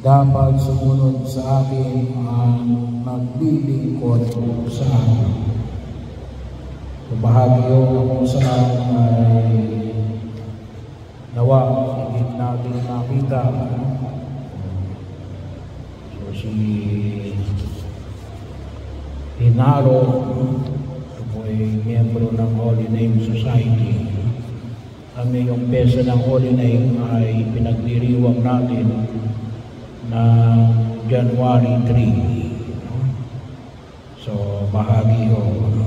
dapat sumunod sa akin ang naglilingkod sa akin. Bahagi yun kung saan ay nawa, higit natin nakita. So si Hinaro, ito po ay miyembro ng Holy Name Society. Kami yung pesa ng Holy Name ay pinagdiriwang natin na January 3. So bahagi yun.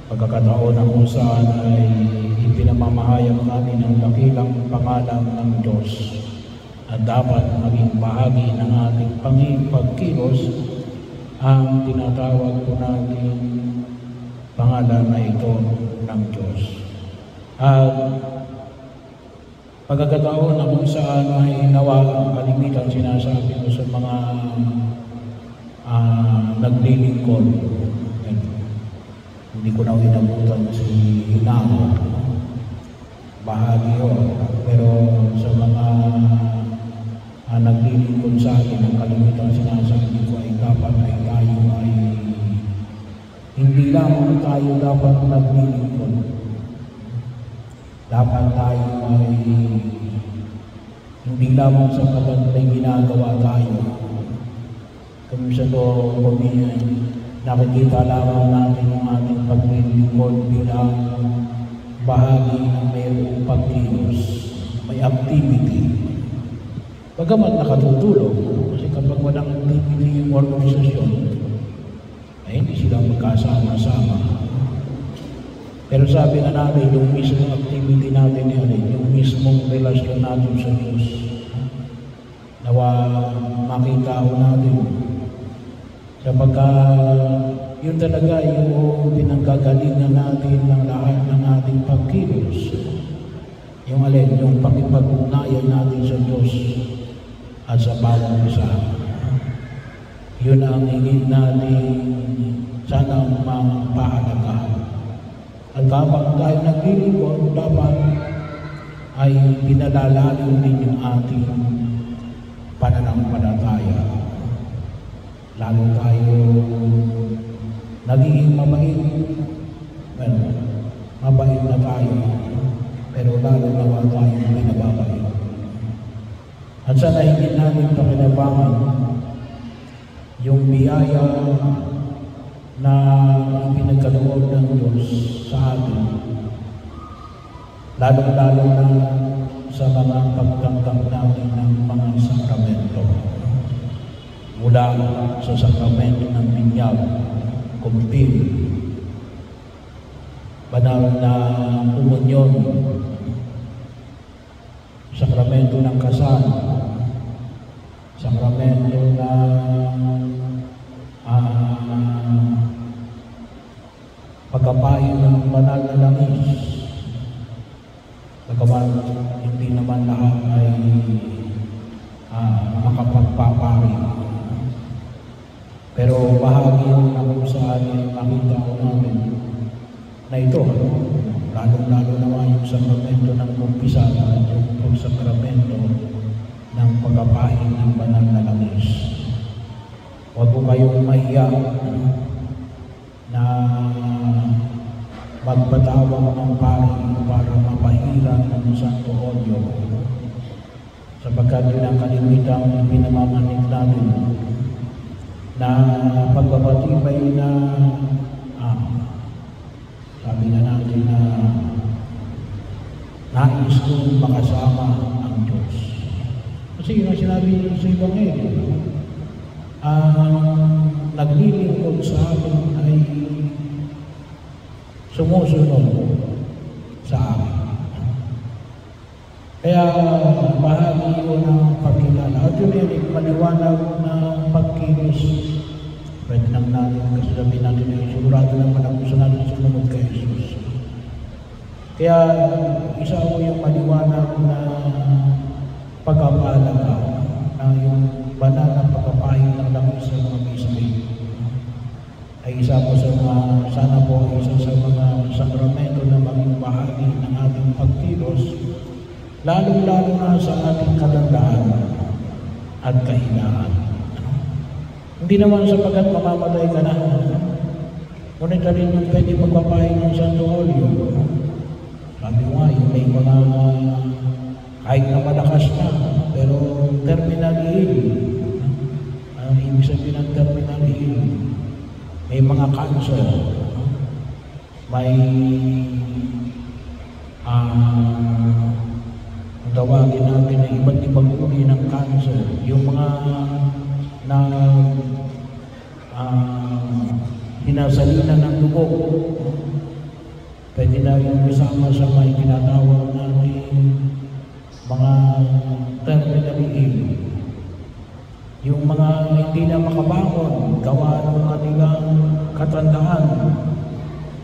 Pagkakataon na kung saan ay ipinamamahayag natin ang dakilang pangalan ng Diyos at dapat maging bahagi ng ating pagkilos ang tinatawag po natin pangalan na ito ng Diyos. At pagkakataon na kung saan ay nawa kalimitan sinasabi ko sa mga naglilingkod. Hindi ko na inabutan si Hinaro. Bahagi yun. Pero sa mga naglilingkod sa akin, ang kalimitan sinasabi ko ay dapat ay tayo ay hindi lamang tayo dapat naglilingkod. Dapat tayo ay hindi lamang sa magandang ginagawa tayo. Kung sa to, nakikita lamang natin ang ating paglilingkod bilang bahagi ng mayroong pagkilos, may activity. Bagamat nakatutulong, kasi kapag walang activity yung organisasyon, ay hindi sila magkasama-sama. Pero sabi nga natin, yung mismong activity natin yung mismong relasyon natin sa Diyos, nawa makita ko natin, sapagkat yun talaga yung pinanggagalingan natin ng lahat ng ating pagkilos. Yung alin, yung pakipag-ugnayan natin sa Diyos at sa bawat isa. Yun ang hingin natin sana mapahalaga. At kapag tayo naglilingkod, dapat ay pinalalalim din yung ating pananampalataya. Lalo tayo nagiging mabait. Well, mabait na tayo, pero lalo naman tayo pinababait. At sana hindi natin pakinabangan yung biyaya na pinagkaloob ng Diyos sa atin, lalo-lalo na sa mga pagtanggap natin ng mga sakramento. Mula sa sakramento ng binyag, kumpil, banal na komunyon, sakramento ng kasal, sakramento ng pagkapain ng banal na langis. Bagamat hindi naman lahat ay makapagpapari. Pero bahagi yung kung saan nakita ko namin na ito, lalong-lalo naman yung sakramento ng kumpisa at yung sakramento ng pagkapain ng banal na langis. Huwag ko kayong mahiya na magpatawag ng paring para mapahiran ng Santo Odio, sapagkat yun ang kalimitang pinamamanig natin na pagpapatibay na sabi na natin na nais kong makasama ang Diyos. Kasi yun ang sinabi niyo sa Ebanghelyo, naglilingkod sa akin ay sumusunod sa akin. Kaya bahagi ko ng pagkilala. At yun yung maliwanag na pagkilos. Pwede lang natin kasi sabihin natin yung sigurado naman ang gusto natin sumunod kay Jesus. Kaya isa ko yung maliwanag na pagkapahalaga na yung banal na pagkapahin ng langis sa mga bisay ay isa po sa mga, sana po isa sa mga sakramento na maging bahagi ng ating pagkilos, lalong-lalo na sa ating kalandahan. at kahinaan. Hindi naman sapagat mamamatay ka na. Ngunit rin yung pwede magpapahin ng Santo Olyo. Sabi ko nga, yung may mga kahit na malakas na, pero terminally ill. Ibig sabihin ng terminally ill. May mga cancer. May tawagin natin na iba't ibang uri ng cancer. Yung mga na hinasalina ng dugo, pwede na yung isama sa may tinatawag natin mga terminally ill. Yung mga hindi na makabangon, gawa ng kanilang katandaan,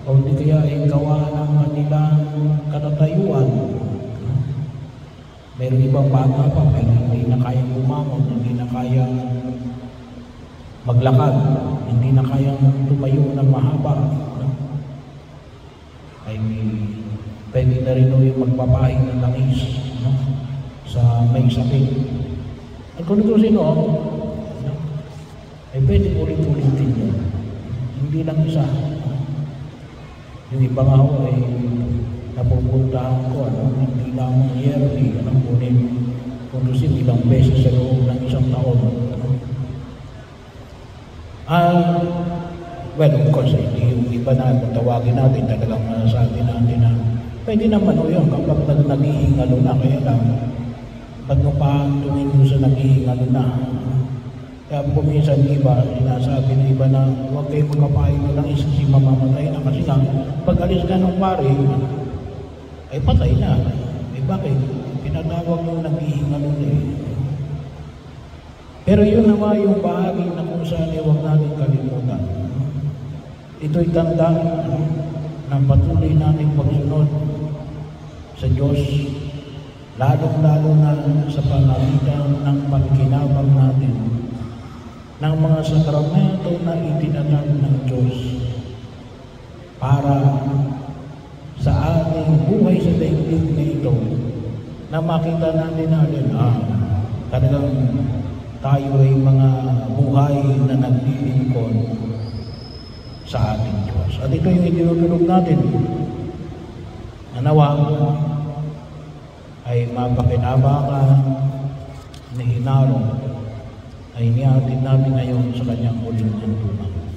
o hindi kaya ay gawa ng kanilang katatayuan. Meron ibang bata pa, pero hindi na kayang bumangon, hindi na kayang maglakad, hindi na kayang tumayo ng mahaba. Ay pwede na rin yung magpapahin ng langis sa may sakit. At kung ito sino, ay pwede ulit-ulitin yun. Hindi lang isa. Yung iba nga ako ay napupuntahan ko, hindi lamang yearly, kung ilang beses sa loob ng isang taon. Well, of course, hindi yung iba na kung tawagin natin, talagang masasabi natin na pwede naman o yun kapag nag-iingalo na, kaya lang pag tumingin mo sa nag-iingalo na. Kaya minsan iba, sinasabi ng iba na huwag kayo magkapahin na lang isa si mamamatay na kasi nga, pag alis ka ng pari, ay patay na. Eh bakit? Pinatawag yung nag-iingalo na eh. Pero yun naman yung bahagi na kung saan huwag natin kalimutan. Ito'y tanda ng patuloy nating pagsunod sa Diyos, lalong-lalo na sa pamamagitan ng pagkinabang natin ng mga sakramento na itinatag ng Diyos para sa ating buhay sa daigdig na ito, na makita natin talagang tayo ay mga buhay na naglilingkod sa ating Diyos. At ito yung itinutulog natin. Nawa ay mapakinabangan ni Inaro ay inihatid natin ngayon sa kanyang uling ng tunang.